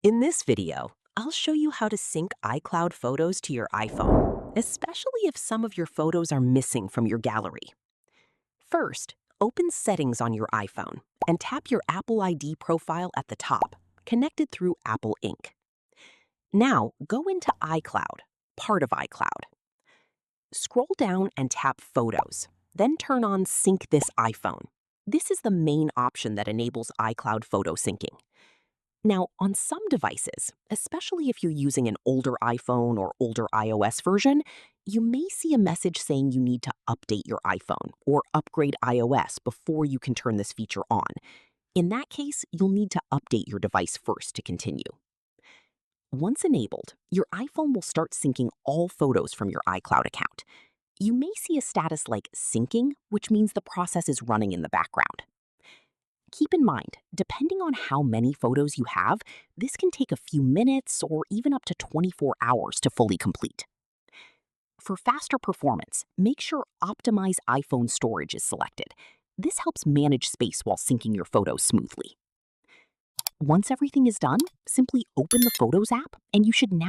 In this video, I'll show you how to sync iCloud photos to your iPhone, especially if some of your photos are missing from your gallery. First, open Settings on your iPhone and tap your Apple ID profile at the top, connected through Apple Inc. Now, go into iCloud, part of iCloud. Scroll down and tap Photos, then turn on Sync this iPhone. This is the main option that enables iCloud photo syncing. Now, on some devices, especially if you're using an older iPhone or older iOS version, you may see a message saying you need to update your iPhone or upgrade iOS before you can turn this feature on. In that case, you'll need to update your device first to continue. Once enabled, your iPhone will start syncing all photos from your iCloud account. You may see a status like syncing, which means the process is running in the background. Keep in mind, depending on how many photos you have, this can take a few minutes or even up to 24 hours to fully complete. For faster performance, make sure Optimize iPhone Storage is selected. This helps manage space while syncing your photos smoothly. Once everything is done, simply open the Photos app and you should now